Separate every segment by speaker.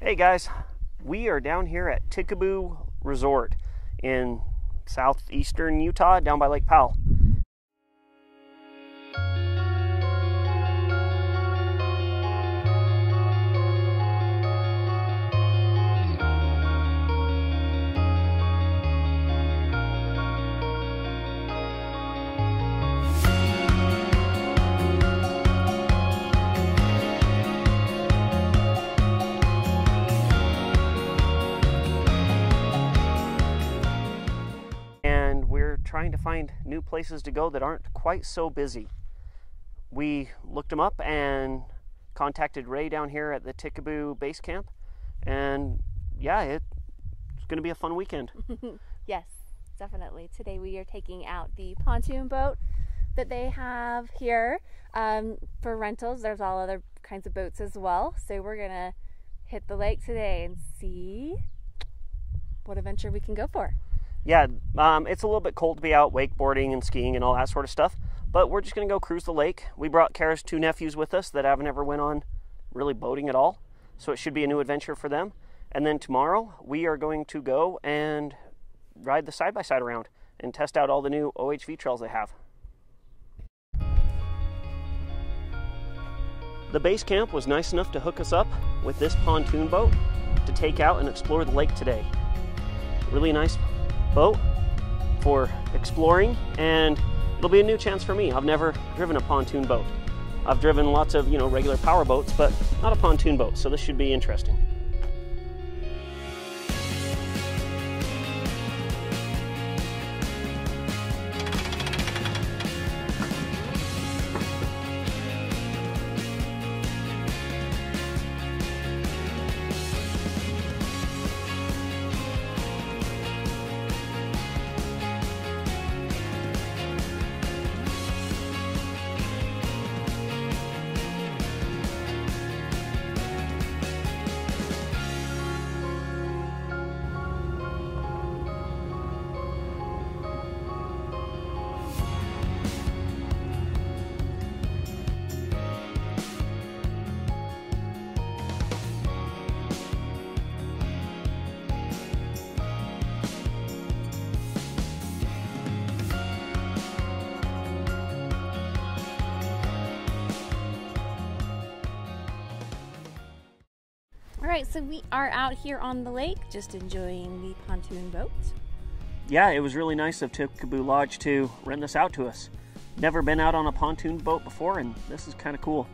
Speaker 1: Hey guys, we are down here at Ticaboo Resort in southeastern Utah, down by Lake Powell. Trying to find new places to go that aren't quite so busy. We looked them up and contacted Ray down here at the Ticaboo base camp, and yeah, it's going to be a fun weekend.
Speaker 2: Yes, definitely. Today we are taking out the pontoon boat that they have here for rentals. There's all other kinds of boats as well, so we're gonna hit the lake today and see what adventure we can go for.
Speaker 1: Yeah, it's a little bit cold to be out wakeboarding and skiing and all that sort of stuff, but we're just going to go cruise the lake. We brought Kara's two nephews with us that haven't ever went on really boating at all, so it should be a new adventure for them. And then tomorrow we are going to go and ride the side-by-side around and test out all the new OHV trails they have. The base camp was nice enough to hook us up with this pontoon boat to take out and explore the lake today. Really nice boat for exploring, and it'll be a new chance for me. I've never driven a pontoon boat. I've driven lots of, regular power boats, but not a pontoon boat, so this should be interesting.
Speaker 2: Alright, so we are out here on the lake, just enjoying the pontoon boat.
Speaker 1: Yeah, it was really nice of Ticaboo Lodge to rent this out to us. Never been out on a pontoon boat before, and this is kind of cool.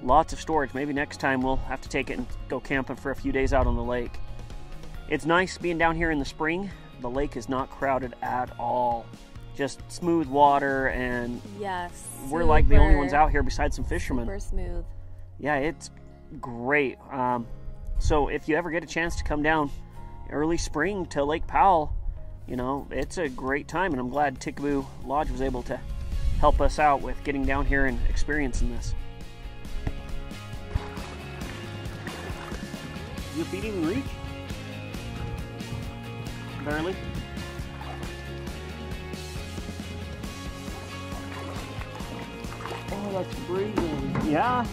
Speaker 1: Lots of storage. Maybe next time we'll have to take it and go camping for a few days out on the lake. It's nice being down here in the spring. The lake is not crowded at all. Just smooth water, and
Speaker 2: yes,
Speaker 1: we're like the only ones out here besides some fishermen.
Speaker 2: Super smooth.
Speaker 1: Yeah, it's great. So if you ever get a chance to come down early spring to Lake Powell, it's a great time, and I'm glad Ticaboo Lodge was able to help us out with getting down here and experiencing this. Your feet even reach? Barely. Oh, that's breathing. Yeah.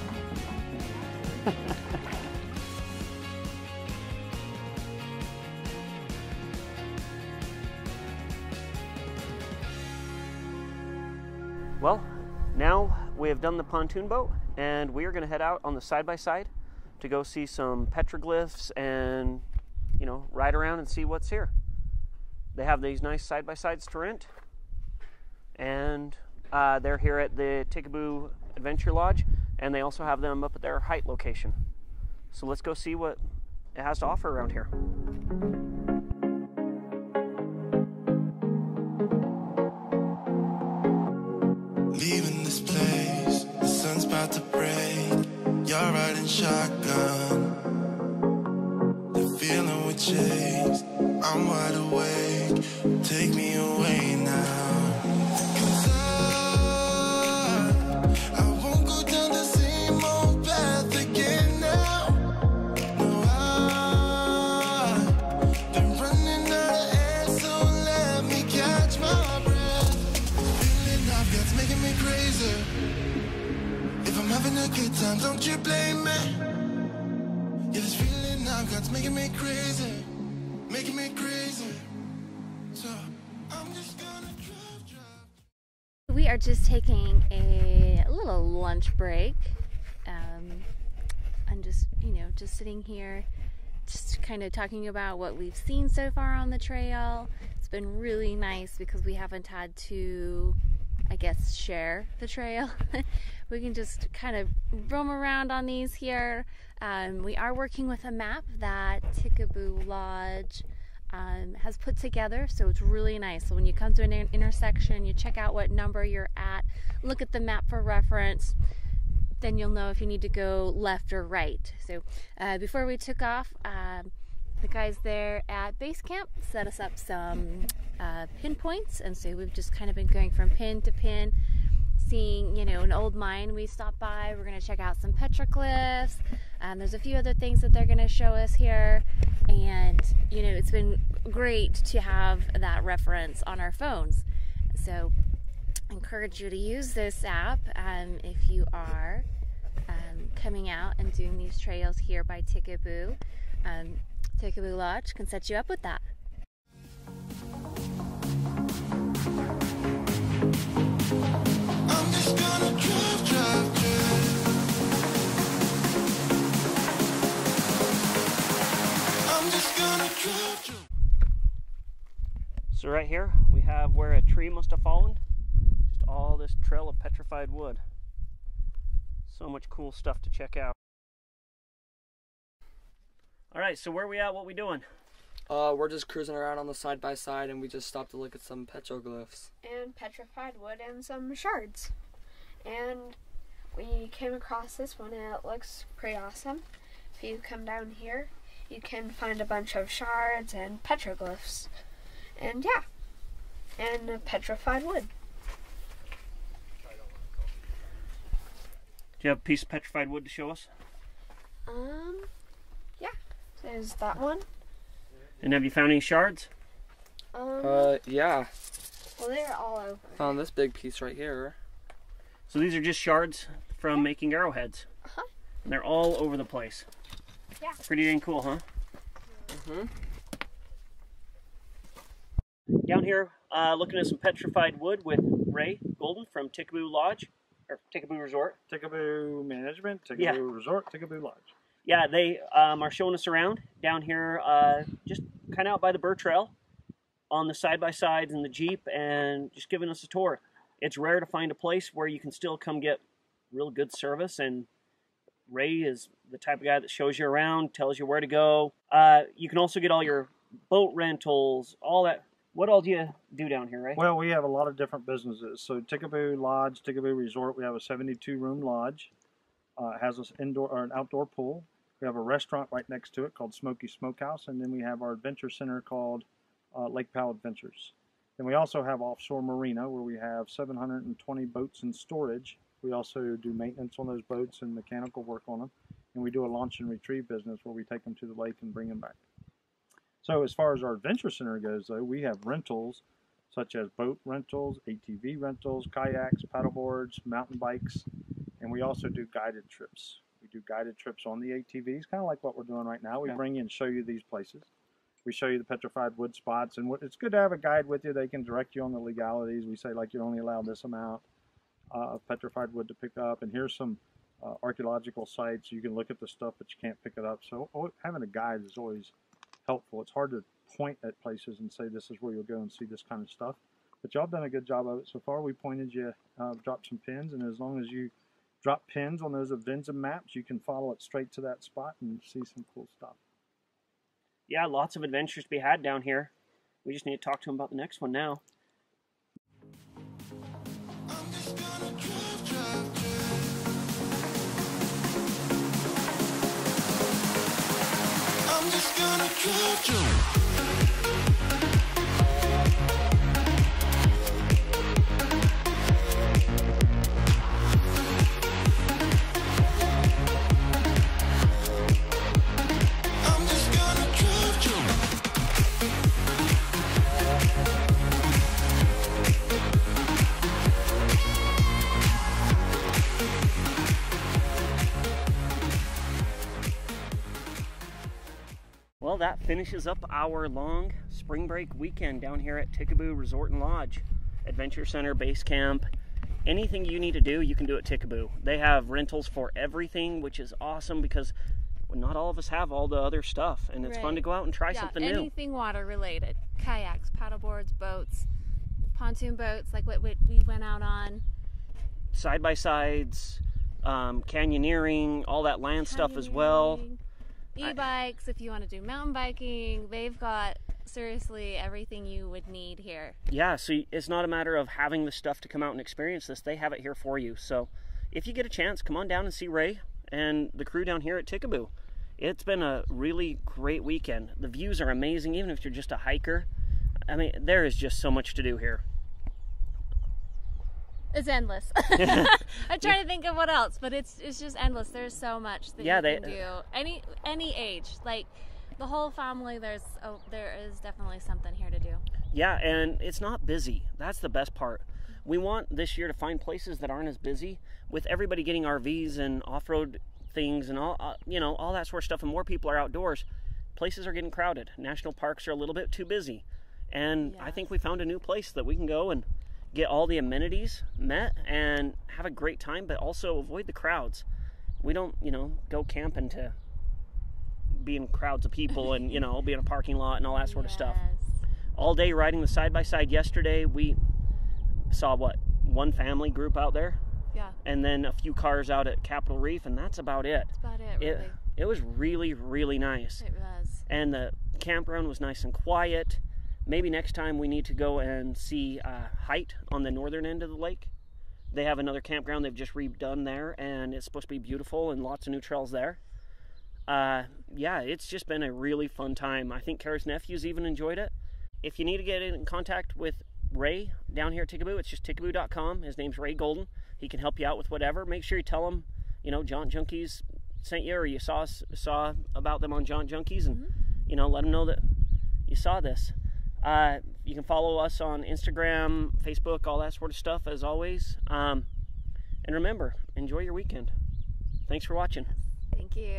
Speaker 1: Well, now we have done the pontoon boat, and we are going to head out on the side-by-side to go see some petroglyphs and, ride around and see what's here. They have these nice side-by-sides to rent, and they're here at the Ticaboo Adventure Lodge, and they also have them up at their height location. So let's go see what it has to offer around here.
Speaker 3: Leaving this place, the sun's about to break. You're riding shotgun, the feeling we chase. I'm wide awake, take me away now. 'Cause I won't go down the same old path again now. No, I've been running out of air, so let me catch my breath. Feeling I've got's making me crazy. If I'm having a good time, don't you blame me. Yeah, this feeling Time God's making me crazy, making me crazy. So I'm just gonna drive.
Speaker 2: We are just taking a little lunch break. I'm just, just sitting here, just kind of talking about what we've seen so far on the trail. It's been really nice because we haven't had to, I guess, share the trail. We can just kind of roam around on these here. We are working with a map that Ticaboo Lodge has put together, so it's really nice. So when you come to an intersection, you check out what number you're at, look at the map for reference, then you'll know if you need to go left or right. So before we took off, the guys there at base camp set us up some pinpoints, and so we've just kind of been going from pin to pin, seeing, an old mine we stopped by. We're going to check out some petroglyphs. There's a few other things that they're going to show us here, and it's been great to have that reference on our phones. So I encourage you to use this app if you are coming out and doing these trails here by Ticaboo. Ticaboo Lodge can set you up with that.
Speaker 3: I'm just gonna drive. I'm just gonna drive.
Speaker 1: So right here we have where a tree must have fallen. Just all this trail of petrified wood. So much cool stuff to check out. All right, so where are we at? What we doing?
Speaker 4: We're just cruising around on the side-by-side, and we just stopped to look at some petroglyphs.
Speaker 5: And petrified wood and some shards. And we came across this one and it looks pretty awesome. If you come down here, you can find a bunch of shards and petroglyphs. And yeah, and petrified wood.
Speaker 1: Do you have a piece of petrified wood to show us?
Speaker 5: Yeah, there's that one.
Speaker 1: And have you found any shards?
Speaker 4: Yeah.
Speaker 5: Well, they're all over.
Speaker 4: Found this big piece right here.
Speaker 1: So these are just shards from making arrowheads.
Speaker 5: Uh-huh.
Speaker 1: And they're all over the place.
Speaker 5: Yeah.
Speaker 1: Pretty dang cool, huh?
Speaker 4: Mm-hmm.
Speaker 1: Down here, looking at some petrified wood with Ray Golden from Ticaboo Lodge, or Ticaboo Resort.
Speaker 6: Ticaboo Management, Ticaboo
Speaker 1: Yeah.
Speaker 6: Resort, Ticaboo Lodge.
Speaker 1: Yeah, they are showing us around down here, just kind of out by the Burr Trail, on the side-by-sides and the Jeep, and just giving us a tour. It's rare to find a place where you can still come get real good service, and Ray is the type of guy that shows you around, tells you where to go. You can also get all your boat rentals, all that. What all do you do down here, Ray?
Speaker 6: Well, we have a lot of different businesses. So Ticaboo Lodge, Ticaboo Resort, we have a 72-room lodge. It has an outdoor pool. We have a restaurant right next to it called Smoky Smokehouse, and then we have our adventure center called Lake Powell Adventures. Then we also have offshore marina where we have 720 boats in storage. We also do maintenance on those boats and mechanical work on them. And we do a launch and retrieve business where we take them to the lake and bring them back. So as far as our adventure center goes, though, we have rentals such as boat rentals, ATV rentals, kayaks, paddleboards, mountain bikes, and we also do guided trips. We do guided trips on the ATVs, kind of like what we're doing right now. We bring you and show you these places. We show you the petrified wood spots, and it's good to have a guide with you. They can direct you on the legalities. We say, like, you're only allowed this amount of petrified wood to pick up, and here's some archaeological sites. You can look at the stuff, but you can't pick it up. So having a guide is always helpful. It's hard to point at places and say this is where you'll go and see this kind of stuff, but y'all done a good job of it so far. We pointed you, dropped some pins, and as long as you drop pins on those Avenza maps, you can follow it straight to that spot and see some cool stuff.
Speaker 1: Yeah, lots of adventures to be had down here. We just need to talk to him about the next one now.
Speaker 3: I'm just gonna drive. I'm just gonna drive.
Speaker 1: Well, that finishes up our long spring break weekend down here at Ticaboo Resort and Lodge. Adventure Center, base camp, anything you need to do, you can do at Ticaboo. They have rentals for everything, which is awesome because not all of us have all the other stuff, and it's fun to go out and try something new.
Speaker 2: Anything water related, kayaks, paddleboards, boats, pontoon boats, like what we went out on.
Speaker 1: Side-by-sides, canyoneering, all that land stuff as well.
Speaker 2: E-bikes, if you want to do mountain biking, they've got seriously everything you would need here.
Speaker 1: Yeah, so it's not a matter of having the stuff to come out and experience this. They have it here for you. So if you get a chance, come on down and see Ray and the crew down here at Ticaboo. It's been a really great weekend. The views are amazing, even if you're just a hiker. I mean, there is just so much to do here.
Speaker 2: It's endless. I'm trying to think of what else, but it's just endless. There's so much that you can do. Any age, like the whole family. There is definitely something here to do.
Speaker 1: Yeah, and it's not busy. That's the best part. We want this year to find places that aren't as busy, with everybody getting RVs and off-road things and all all that sort of stuff, and more people are outdoors. Places are getting crowded. National parks are a little bit too busy, and I think we found a new place that we can go and get all the amenities met and have a great time, but also avoid the crowds. We don't, go camping to be in crowds of people and, be in a parking lot and all that sort of stuff. All day riding the side-by-side yesterday, we saw, one family group out there?
Speaker 2: Yeah.
Speaker 1: And then a few cars out at Capitol Reef, and that's about it.
Speaker 2: That's about it, really.
Speaker 1: It was really, really nice.
Speaker 2: It was.
Speaker 1: And the campground was nice and quiet. Maybe next time we need to go and see Height on the northern end of the lake. They have another campground they've just redone there, and it's supposed to be beautiful and lots of new trails there. Yeah, it's just been a really fun time. I think Kara's nephews even enjoyed it. If you need to get in contact with Ray down here at Ticaboo, it's just ticaboo.com. His name's Ray Golden. He can help you out with whatever. Make sure you tell him, Jaunt Junkies sent you, or you saw about them on Jaunt Junkies, and let them know that you saw this. You can follow us on Instagram, Facebook, all that sort of stuff, as always. And remember, enjoy your weekend. Thanks for watching.
Speaker 2: Thank you.